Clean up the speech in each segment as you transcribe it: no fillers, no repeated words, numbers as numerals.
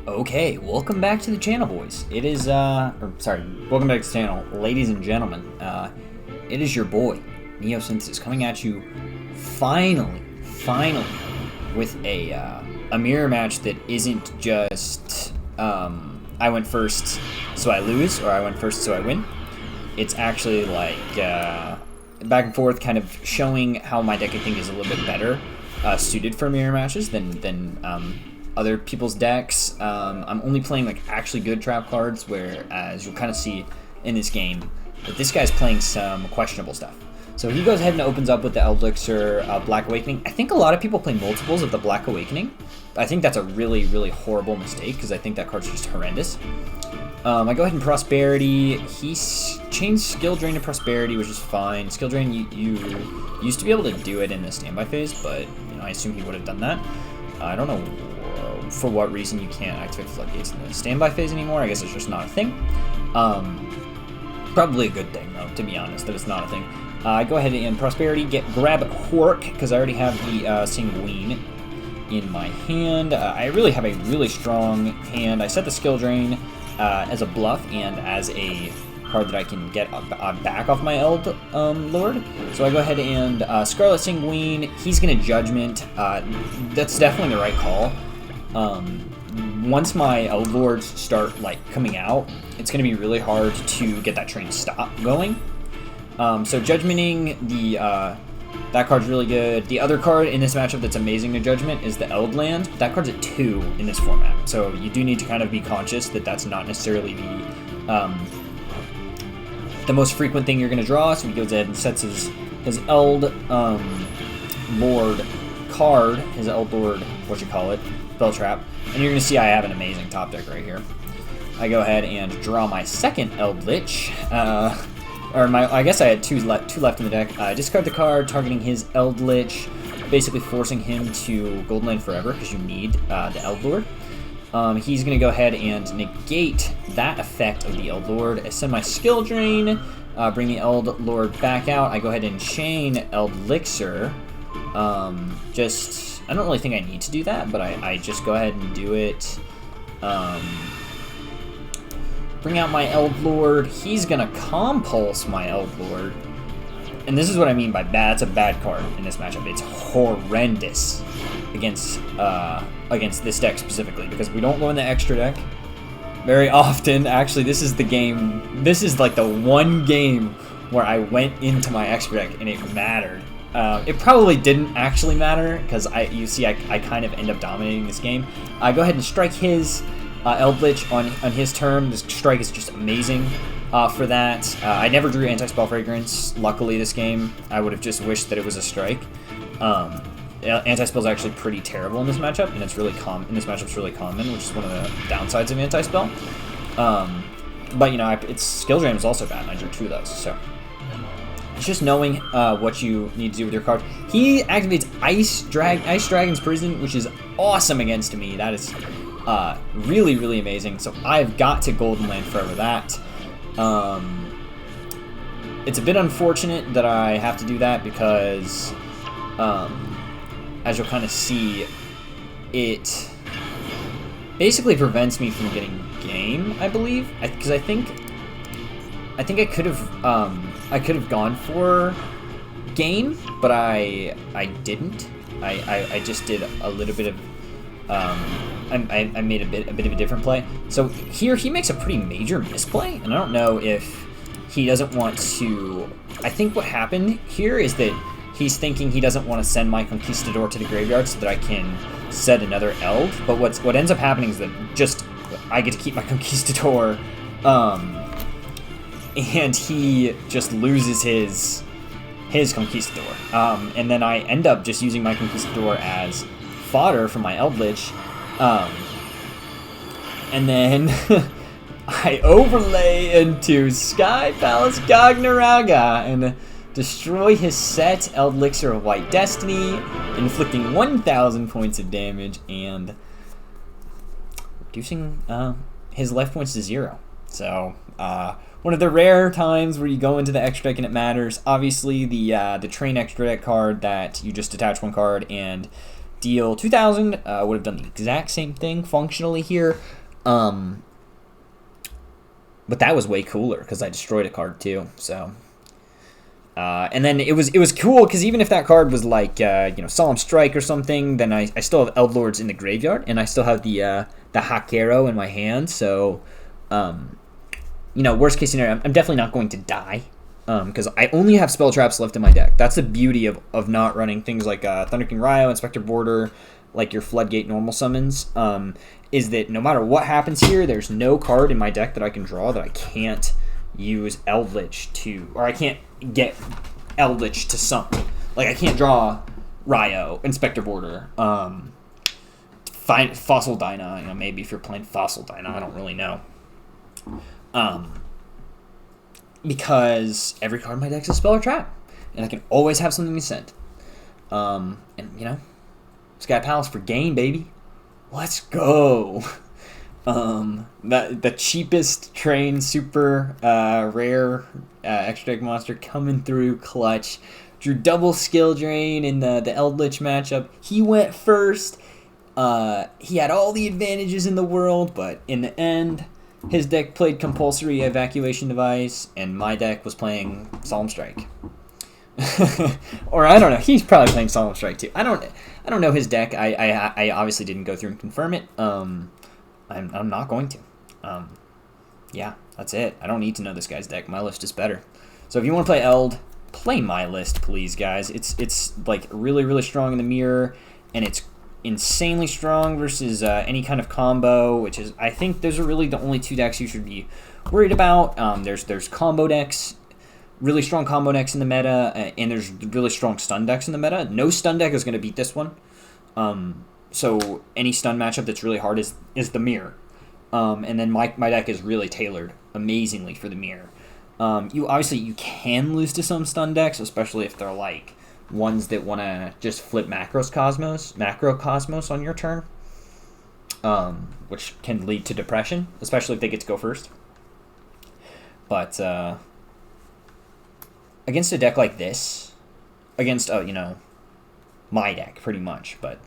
Okay, welcome back to the channel, boys. It is, welcome back to the channel, ladies and gentlemen. It is your boy, Neosynthesis, coming at you finally, with a mirror match that isn't just, I went first, so I lose, or I went first, so I win. It's actually like, back and forth, kind of showing how my deck, I think, is a little bit better suited for mirror matches than other people's decks. I'm only playing like actually good trap cards, whereas you'll kind of see in this game that this guy's playing some questionable stuff. So he goes ahead and opens up with the Eldlich Black Awakening. I think a lot of people play multiples of the Black Awakening. I think that's a really, really horrible mistake because I think that card's just horrendous. I go ahead and Prosperity. He changed Skill Drain to Prosperity, which is fine. Skill Drain, you used to be able to do it in the standby phase, but you know, I assume he would have done that. I don't know for what reason you can't activate Floodgates in the standby phase anymore. I guess it's just not a thing. Probably a good thing, though, to be honest, that it's not a thing. I go ahead and Prosperity, grab Hork, because I already have the Sanguine in my hand. I really have a really strong hand. I set the Skill Drain as a bluff and as a card that I can get back off my Eld Lord. So I go ahead and Scarlet Sanguine. He's going to Judgment. That's definitely the right call. Once my Eld Lords start like coming out, it's going to be really hard to get that train to stop going. So Judgmenting that card's really good. The other card in this matchup that's amazing to Judgment is the Eld Land. That card's at 2 in this format, so you do need to kind of be conscious that that's not necessarily the most frequent thing you're going to draw. So he goes ahead and sets his Eld Lord card, his Eld Lord, Spell Trap, and you're going to see I have an amazing top deck right here. I go ahead and draw my second Eldlich. I guess I had two left in the deck. I discard the card, targeting his Eldlich, basically forcing him to Golden Land forever because you need the Eld Lord. He's going to go ahead and negate that effect of the Eld Lord. I send my Skill Drain, bring the Eld Lord back out. I go ahead and chain Eldlixir. I don't really think I need to do that, but I just go ahead and do it. Bring out my Eld Lord. He's gonna Compulse my Eld Lord. And this is what I mean by bad. It's a bad card in this matchup. It's horrendous against this deck specifically, because we don't go in the extra deck very often. Actually, this is the game. This is like the one game where I went into my extra deck and it mattered. It probably didn't actually matter because you see I kind of end up dominating this game. I go ahead and strike his Eldlich on his turn. This strike is just amazing for that. I never drew Anti-Spell Fragrance, luckily, this game. I would have just wished that it was a strike. Anti-Spell is actually pretty terrible in this matchup, and it's really common. In this matchup, it's really common, which is one of the downsides of Anti-Spell. But you know, its Skill Drain is also bad, and I drew 2 of those. So it's just knowing what you need to do with your card. He activates Ice Dragon's Prison, which is awesome against me. That is really, really amazing. So I've got to Golden Land forever that. It's a bit unfortunate that I have to do that because, as you'll kind of see, it basically prevents me from getting game, I believe, because I think I could have gone for game, but I didn't. I just did a little bit of I made a bit of a different play. So here he makes a pretty major misplay, and I don't know if he doesn't want to. I think what happened here is that he's thinking he doesn't want to send my Conquistador to the graveyard so that I can set another Eld. But what ends up happening is that just I get to keep my Conquistador, and he just loses his Conquistador. And then I end up just using my Conquistador as fodder for my Eldlich, and then I overlay into Sky Palace Gagnaraga and destroy his set Eldlixir of White Destiny, inflicting 1,000 points of damage and reducing his life points to 0. So one of the rare times where you go into the extra deck and it matters. Obviously, the train extra deck card that you just attach one card and deal 2,000. Would have done the exact same thing functionally here. But that was way cooler because I destroyed a card too. So, and then it was cool because even if that card was like Solemn Strike or something, then I still have Eldlords in the graveyard and I still have the Hakero in my hand. So, worst case scenario, I'm definitely not going to die because I only have spell traps left in my deck. That's the beauty of not running things like Thunder King Ryo, Inspector Border, like your Floodgate normal summons. Is that no matter what happens here, there's no card in my deck that I can draw that I can't use Eldlich to, or I can't get Eldlich to summon. Like, I can't draw Ryo, Inspector Border, Fossil Dyna, maybe if you're playing Fossil Dyna, I don't really know. Because every card in my deck is a spell or trap, and I can always have something to send. Sky Palace for gain, baby. Let's go. The cheapest train super rare extra deck monster coming through clutch. Drew double skill drain in the Eldlich matchup. He went first. He had all the advantages in the world, but in the end, his deck played compulsory evacuation device, and my deck was playing Solemn Strike. Or I don't know. He's probably playing Solemn Strike too. I don't know his deck. I obviously didn't go through and confirm it. I'm not going to. Yeah, that's it. I don't need to know this guy's deck. My list is better. So if you want to play Eld, play my list, please, guys. It's like really, really strong in the mirror, and it's insanely strong versus any kind of combo, which is, I think those are really the only two decks you should be worried about. There's combo decks, really strong combo decks in the meta, and there's really strong stun decks in the meta. No stun deck is going to beat this one. So any stun matchup that's really hard is the mirror. And then my deck is really tailored amazingly for the mirror. You can lose to some stun decks, especially if they're like ones that want to just flip macro cosmos on your turn, which can lead to depression, especially if they get to go first. But against a deck like this, against my deck pretty much, but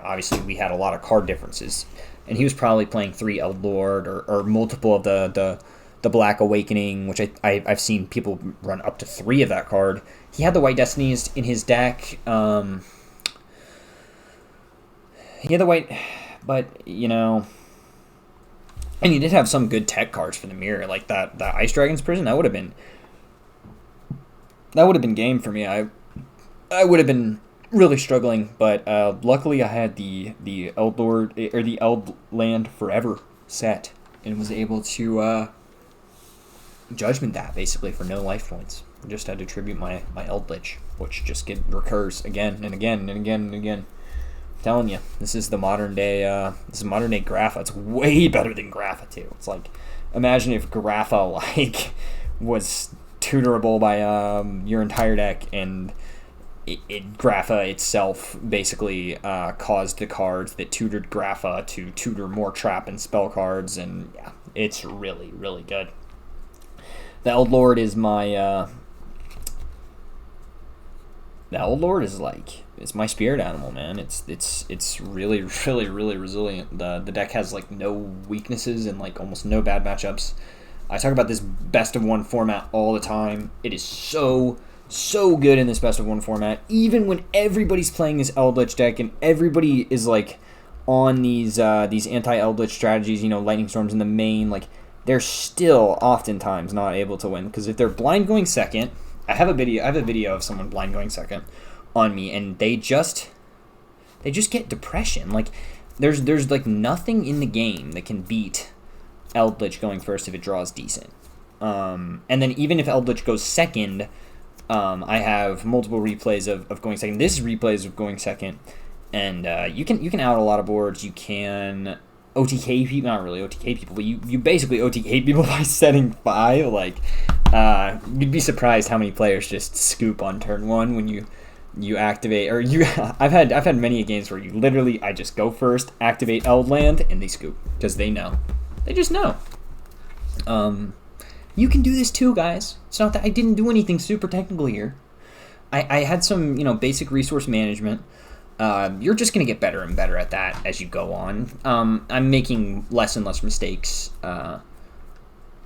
obviously we had a lot of card differences, and he was probably playing 3 Eldlord or multiple of the Black Awakening, which I've seen people run up to 3 of that card. He had the White Destinies in his deck. He had the white, but and he did have some good tech cards for the mirror, like that Ice Dragon's Prison. That would have been game for me. I would have been really struggling, but luckily I had the Eldlord or the Eld Land Forever set and was able to judgment that basically for no life points. I just had to tribute my Eldlich, which just recurs again and again and again and again. I'm telling you, this is the modern day Grapha. It's way better than Grapha too. It's like, imagine if Grapha was tutorable by your entire deck, and Grapha itself basically caused the cards that tutored Grapha to tutor more trap and spell cards, and yeah, it's really, really good. The Eldlord is my it's my spirit animal, man. It's really, really, really resilient. The deck has like no weaknesses and like almost no bad matchups. I talk about this best of one format all the time. It is so good in this best of one format, even when everybody's playing this Eldlich deck and everybody is like on these anti-Eldlich strategies, Lightning Storms in the main, like they're still oftentimes not able to win, because if they're blind going second, I have a video of someone blind going second on me, and they just get depression. Like there's like nothing in the game that can beat Eldlich going first if it draws decent. And then even if Eldlich goes second, I have multiple replays of going second. This is replays of going second, and you can out a lot of boards. You can OTK people, not really OTK people, but you basically OTK people by setting 5. Like, you'd be surprised how many players just scoop on turn 1 when you activate, or I've had many games where I just go first, activate Eldland, and they scoop because they just know. You can do this too, guys. It's not that I didn't do anything super technical here. I had some basic resource management. you're just going to get better and better at that as you go on. I'm making less and less mistakes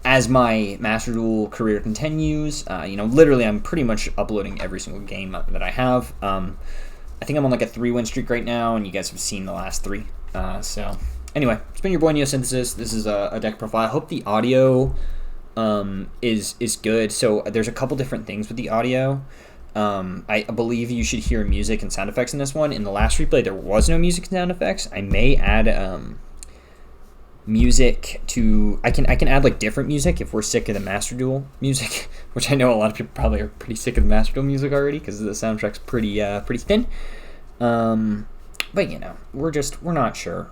as my Master Duel career continues. Literally, I'm pretty much uploading every single game that I have. I think I'm on like a 3-win streak right now, and you guys have seen the last 3. So anyway, it's been your boy Neosynthesis. This is a deck profile. I hope the audio is good. So there's a couple different things with the audio. I believe you should hear music and sound effects in this one. In the last replay, there was no music and sound effects. I may add music to... I can add like different music if we're sick of the Master Duel music, which I know a lot of people probably are pretty sick of the Master Duel music already because the soundtrack's pretty thin. But we're not sure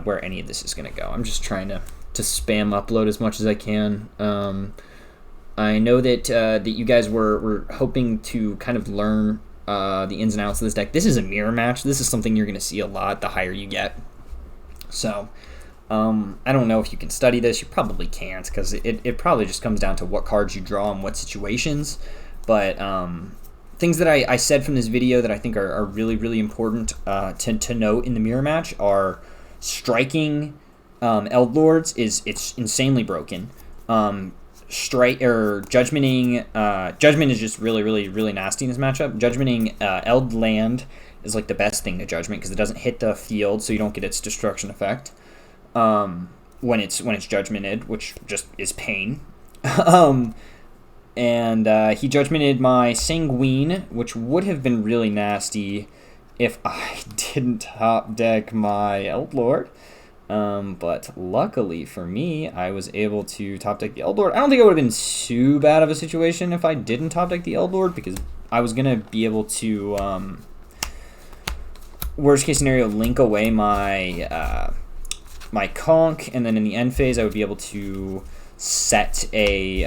where any of this is going to go. I'm just trying to spam upload as much as I can. I know that you guys were hoping to kind of learn the ins and outs of this deck. This is a mirror match. This is something you're going to see a lot the higher you get. So I don't know if you can study this. You probably can't, because it probably just comes down to what cards you draw and what situations. But things that I said from this video that I think are really, really important to note in the mirror match are striking Eldlords it's insanely broken. Judgment is just really, really, really nasty in this matchup. Judgmenting Eld land is like the best thing to Judgment because it doesn't hit the field, so you don't get its destruction effect when it's judgmented, which just is pain. And he judgmented my Sanguine, which would have been really nasty if I didn't top deck my Eldlord. But luckily for me, I was able to top deck the Eldlord. I don't think it would have been too bad of a situation if I didn't top deck the Eldlord, because I was going to be able to, worst case scenario, link away my my Conch, and then in the end phase I would be able to set a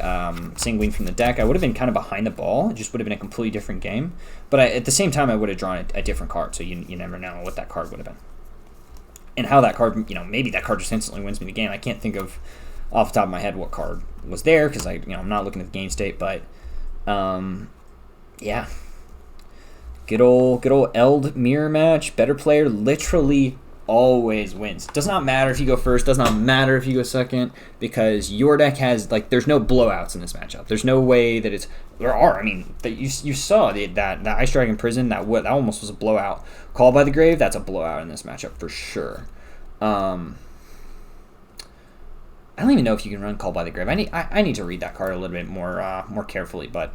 Sanguine from the deck. I would have been kind of behind the ball. It just would have been a completely different game. But at the same time, I would have drawn a different card, so you never know what that card would have been. And how that card, maybe that card just instantly wins me the game. I can't think of off the top of my head what card was there because I'm not looking at the game state. But yeah, good old Eld mirror match. Better player literally always wins. Does not matter if you go first. Does not matter if you go second, because your deck has there's no blowouts in this matchup. There's no way that there are. I mean, that you saw that Ice Dragon Prison that almost was a blowout. Call by the Grave, that's a blowout in this matchup for sure. I don't even know if you can run Call by the Grave. I need to read that card a little bit more carefully, but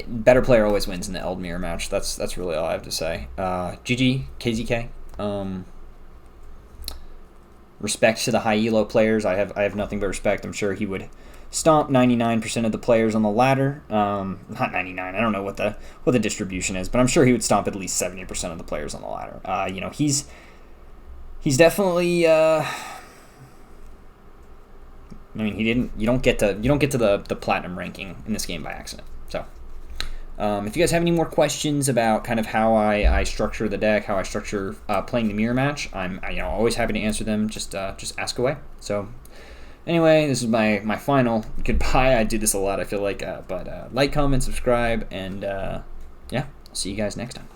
better player always wins in the Eld mirror match. That's really all I have to say. GG KZK. Respect to the high elo players. I have nothing but respect. I'm sure he would stomp 99% of the players on the ladder. Not 99. I don't know what the distribution is, but I'm sure he would stomp at least 70% of the players on the ladder. He's definitely. You don't get to the platinum ranking in this game by accident. So. If you guys have any more questions about kind of how I structure the deck, how I structure playing the mirror match, I'm always happy to answer them. Just ask away. So anyway, this is my final goodbye. I do this a lot, I feel like, but like, comment, subscribe, and yeah, I'll see you guys next time.